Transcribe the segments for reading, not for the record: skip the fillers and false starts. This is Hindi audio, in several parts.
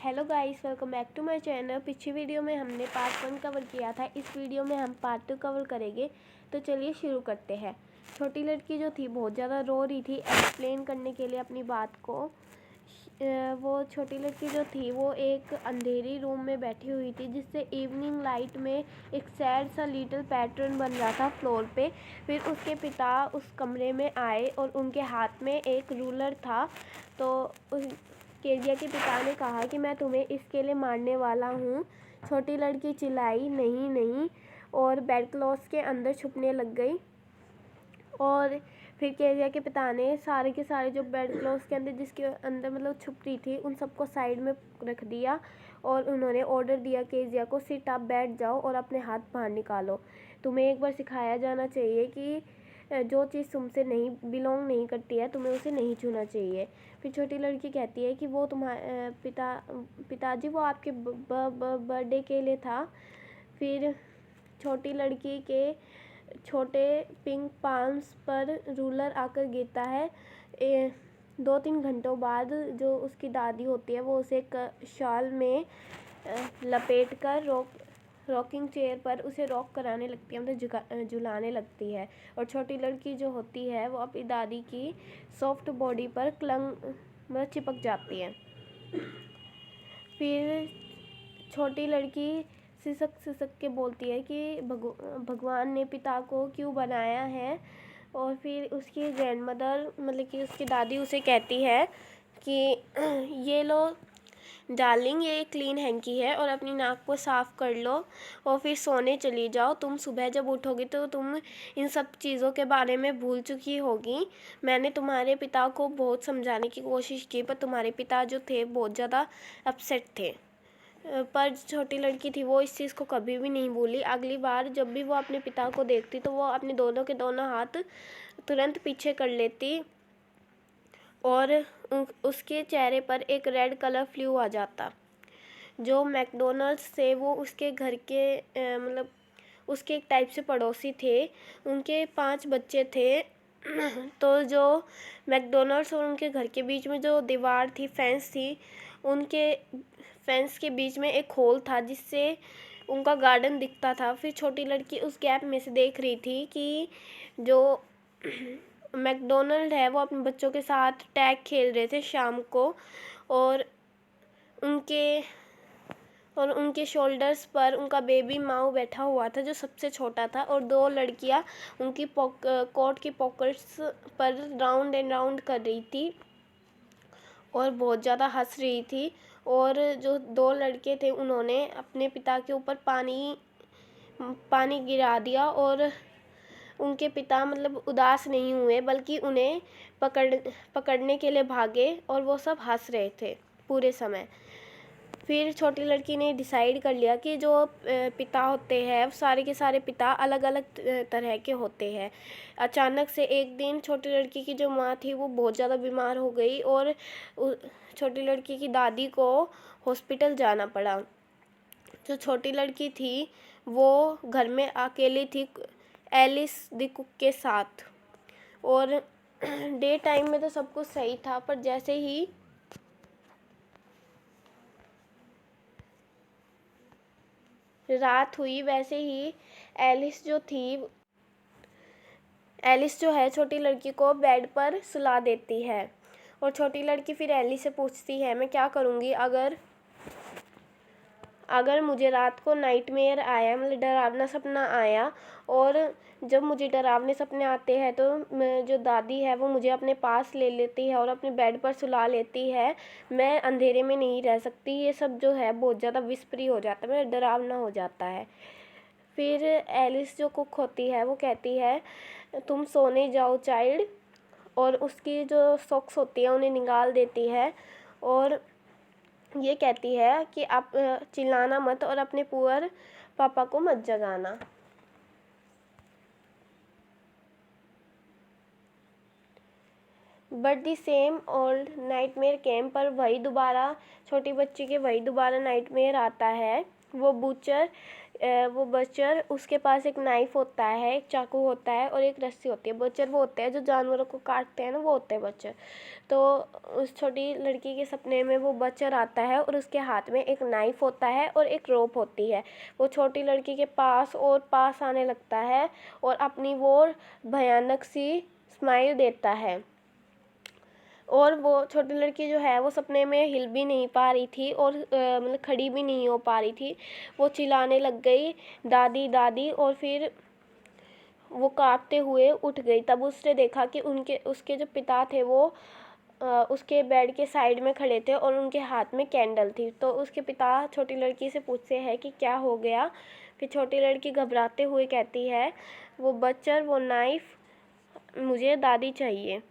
Hello guys, welcome back to my channel. पिछली वीडियो में हमने पार्ट 1 कवर किया था। इस वीडियो में हम पार्ट 2 कवर करेंगे। तो चलिए शुरू करते हैं। छोटी लड़की जो थी बहुत ज़्यादा रो रही थी एक्सप्लेन करने के लिए अपनी बात को। वो छोटी लड़की जो थी वो एक अंधेरी रूम में बैठी हुई थी जिससे इवनिंग लाइट में एक सैड सा लिटिल पैटर्न बन रहा था फ्लोर पे। फिर उसके पिता उस कमरे में आए और उनके हाथ में एक रूलर था। तो केजिया के पिता ने कहा कि मैं तुम्हें इसके लिए मारने वाला हूँ। छोटी लड़की चिल्लाई नहीं नहीं और बेड क्लॉथ्स के अंदर छुपने लग गई। और फिर केजिया के पिता ने सारे के सारे जो बेड क्लॉथ्स के अंदर जिसके अंदर मतलब छुप रही थी उन सबको साइड में रख दिया और उन्होंने ऑर्डर दिया केजिया को, सिट आप बैठ जाओ और अपने हाथ बाहर निकालो। तुम्हें एक बार सिखाया जाना चाहिए कि जो चीज़ तुमसे नहीं बिलोंग नहीं करती है तुम्हें उसे नहीं छूना चाहिए। फिर छोटी लड़की कहती है कि वो तुम्हारे पिताजी वो आपके बर्थडे के लिए था। फिर छोटी लड़की के छोटे पिंक पाल्म्स पर रूलर आकर गिरता है। 2-3 घंटों बाद जो उसकी दादी होती है वो उसे एक शाल में लपेट कर रॉकिंग चेयर पर उसे रॉक कराने लगती है, मतलब झुलाने लगती है। और छोटी लड़की जो होती है वो अपनी दादी की सॉफ्ट बॉडी पर मतलब चिपक जाती है। फिर छोटी लड़की सिसक सिसक के बोलती है कि भगवान ने पिता को क्यों बनाया है। और फिर उसकी ग्रैंडमदर मतलब कि उसकी दादी उसे कहती है कि ये लो डार्लिंग, ये क्लीन हैंकी है और अपनी नाक को साफ़ कर लो और फिर सोने चली जाओ। तुम सुबह जब उठोगी तो तुम इन सब चीज़ों के बारे में भूल चुकी होगी। मैंने तुम्हारे पिता को बहुत समझाने की कोशिश की पर तुम्हारे पिता जो थे बहुत ज़्यादा अपसेट थे। पर छोटी लड़की थी वो इस चीज़ को कभी भी नहीं भूली। अगली बार जब भी वो अपने पिता को देखती तो वो अपने दोनों के दोनों हाथ तुरंत पीछे कर लेती और उसके चेहरे पर एक रेड कलर फ्लू आ जाता। जो मैकडोनल्ड्स से वो उसके घर के मतलब उसके एक टाइप से पड़ोसी थे, उनके 5 बच्चे थे। तो जो मैकडोनल्ड्स और उनके घर के बीच में जो दीवार थी, फेंस थी, उनके फेंस के बीच में एक होल था जिससे उनका गार्डन दिखता था। फिर छोटी लड़की उस गैप में से देख रही थी कि जो मैकडोनल्ड है वो अपने बच्चों के साथ टैग खेल रहे थे शाम को। और उनके शोल्डर्स पर उनका बेबी माऊ बैठा हुआ था जो सबसे छोटा था। और 2 लड़कियां उनकी कोट की पॉकेट्स पर राउंड एंड राउंड कर रही थी और बहुत ज़्यादा हंस रही थी। और जो 2 लड़के थे उन्होंने अपने पिता के ऊपर पानी गिरा दिया और उनके पिता मतलब उदास नहीं हुए बल्कि उन्हें पकड़ने के लिए भागे और वो सब हंस रहे थे पूरे समय। फिर छोटी लड़की ने डिसाइड कर लिया कि जो पिता होते हैं सारे के सारे पिता अलग अलग तरह के होते हैं। अचानक से एक दिन छोटी लड़की की जो माँ थी वो बहुत ज़्यादा बीमार हो गई और छोटी लड़की की दादी को हॉस्पिटल जाना पड़ा। जो छोटी लड़की थी वो घर में अकेली थी एलिस द कुक के साथ। और डे टाइम में तो सब कुछ सही था पर जैसे ही रात हुई वैसे ही एलिस जो है छोटी लड़की को बेड पर सुला देती है। और छोटी लड़की फिर एलिस से पूछती है मैं क्या करूँगी अगर मुझे रात को नाइटमेयर आया, मतलब डरावना सपना आया। और जब मुझे डरावने सपने आते हैं तो जो दादी है वो मुझे अपने पास ले लेती है और अपने बेड पर सुला लेती है। मैं अंधेरे में नहीं रह सकती, ये सब जो है बहुत ज़्यादा विस्परी हो जाता है, मतलब डरावना हो जाता है। फिर एलिस जो कुक होती है वो कहती है तुम सोने जाओ चाइल्ड, और उसकी जो सॉक्स होती है उन्हें निकाल देती है और ये कहती है कि आप चिल्लाना मत और अपने पुअर पापा को मत जगाना। But the same old nightmare came, पर वही दोबारा छोटी बच्ची के वही दोबारा नाइटमेयर आता है। वो बचर उसके पास एक नाइफ होता है, एक चाकू होता है और एक रस्सी होती है। बचर वो होते हैं जो जानवरों को काटते हैं ना, वो होते हैं बचर। तो उस छोटी लड़की के सपने में वो बचर आता है और उसके हाथ में एक नाइफ होता है और एक रोप होती है। वो छोटी लड़की के पास और पास आने लगता है और अपनी वो भयानक सी स्माइल देता है। और वो छोटी लड़की जो है वो सपने में हिल भी नहीं पा रही थी और मतलब खड़ी भी नहीं हो पा रही थी। वो चिल्लाने लग गई, दादी दादी, और फिर वो कांपते हुए उठ गई। तब उसने देखा कि उसके जो पिता थे वो उसके बेड के साइड में खड़े थे और उनके हाथ में कैंडल थी। तो उसके पिता छोटी लड़की से पूछते हैं कि क्या हो गया। फिर छोटी लड़की घबराते हुए कहती है, वो बच्चर, वो नाइफ, मुझे दादी चाहिए।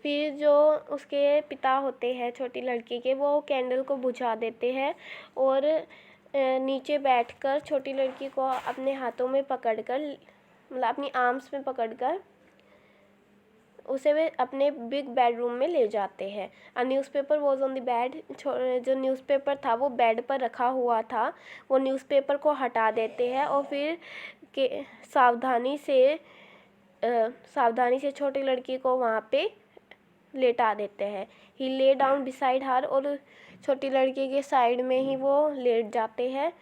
फिर जो उसके पिता होते हैं छोटी लड़की के, वो कैंडल को बुझा देते हैं और नीचे बैठकर छोटी लड़की को अपने हाथों में पकड़कर, मतलब अपनी आर्म्स में पकड़कर उसे वे अपने बिग बेडरूम में ले जाते हैं। A newspaper was on the bed. जो न्यूज़पेपर था वो बेड पर रखा हुआ था। वो न्यूज़पेपर को हटा देते हैं और फिर सावधानी से छोटी लड़की को वहाँ पे लेटा देते हैं। ही ले डाउन बिसाइड हर, और छोटी लड़की के साइड में ही वो लेट जाते हैं।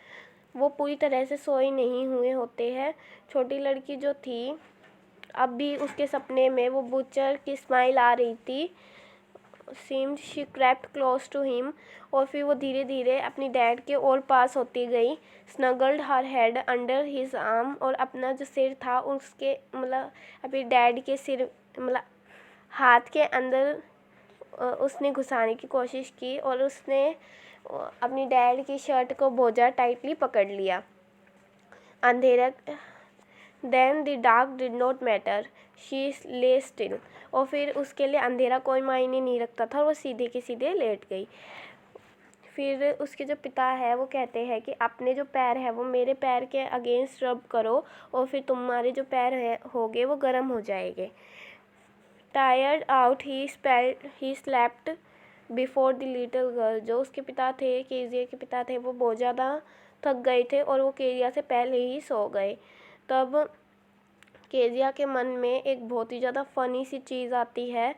वो पूरी तरह से सोए नहीं हुए होते हैं। छोटी लड़की जो थी, अब भी उसके सपने में वो बुचर की स्माइल आ रही थी। Seemed she crept close to him, और फिर वो धीरे धीरे अपनी डैड के और पास होती गई। स्नगल्ड हर हेड अंडर हिज आर्म, और अपना जो सिर था उसके, मतलब अपनी डैड के सिर, मतलब हाथ के अंदर उसने घुसाने की कोशिश की और उसने अपनी डैड की शर्ट को बहुत टाइटली पकड़ लिया। अंधेरा, then the dark did not matter, she lay still, और फिर उसके लिए अंधेरा कोई मायने नहीं रखता था और वो सीधे के सीधे लेट गई। फिर उसके जो पिता है वो कहते हैं कि अपने जो पैर है वो मेरे पैर के अगेंस्ट रब करो और फिर तुम्हारे जो पैर है होंगे वो गर्म हो जाएंगे। Tired out he slept before the little girl. जो उसके पिता थे, केजिया के पिता थे, वो बहुत ज़्यादा थक गए थे और वो केजिया से पहले ही सो गए। तब केजिया के मन में एक बहुत ही ज़्यादा फ़नी सी चीज़ आती है।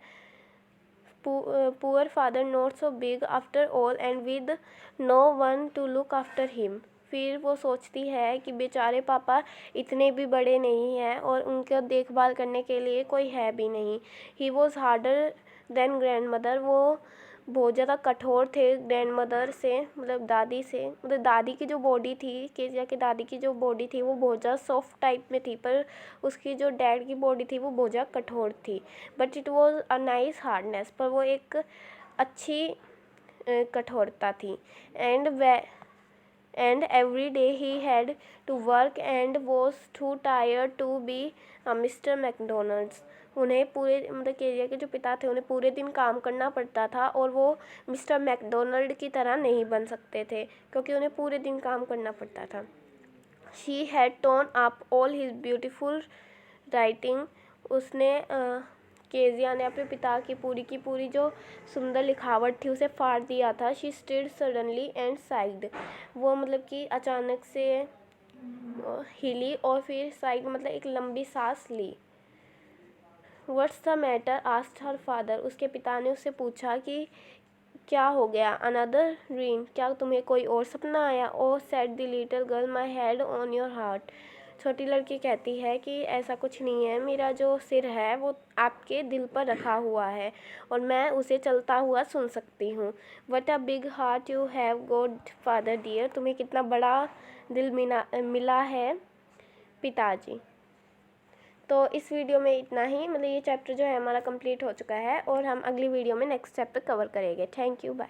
Poor father not so big after all and with no one to look after him. फिर वो सोचती है कि बेचारे पापा इतने भी बड़े नहीं हैं और उनका देखभाल करने के लिए कोई है भी नहीं। He was harder than grand mother. वो बहुत ज़्यादा कठोर थे ग्रैंड मदर से, मतलब दादी से। मतलब दादी की जो बॉडी थी, केजिया की दादी की जो बॉडी थी वो बहुत ज़्यादा सॉफ्ट टाइप में थी, पर उसकी जो डैड की बॉडी थी वो बहुत ज़्यादा कठोर थी। But it was a nice hardness, पर वो एक अच्छी कठोरता थी। And every day he had to work and was too tired to be mister McDonalds. उन्हें पूरे, मतलब केजिया के जो पिता थे उन्हें पूरे दिन काम करना पड़ता था और वो मिस्टर मैकडोनल्ड की तरह नहीं बन सकते थे क्योंकि उन्हें पूरे दिन काम करना पड़ता था। She had tone up all his beautiful writing. उसने केजिया ने अपने पिता की पूरी जो सुंदर लिखावट थी उसे फाड़ दिया था। She stirred suddenly and sighed. वो मतलब कि अचानक से हिली और फिर साइड मतलब एक लंबी सांस ली। What's the matter asked her father. उसके पिता ने उससे पूछा कि क्या हो गया। अनदर ड्रीम, क्या तुम्हें कोई और सपना आया। Oh said the little girl, my head on your heart. छोटी लड़की कहती है कि ऐसा कुछ नहीं है, मेरा जो सिर है वो आपके दिल पर रखा हुआ है और मैं उसे चलता हुआ सुन सकती हूँ। What a big heart you have got father dear. तुम्हें कितना बड़ा दिल मिला है पिताजी। तो इस वीडियो में इतना ही, मतलब ये चैप्टर जो है हमारा कंप्लीट हो चुका है और हम अगली वीडियो में नेक्स्ट चैप्टर कवर करेंगे। Thank you, bye.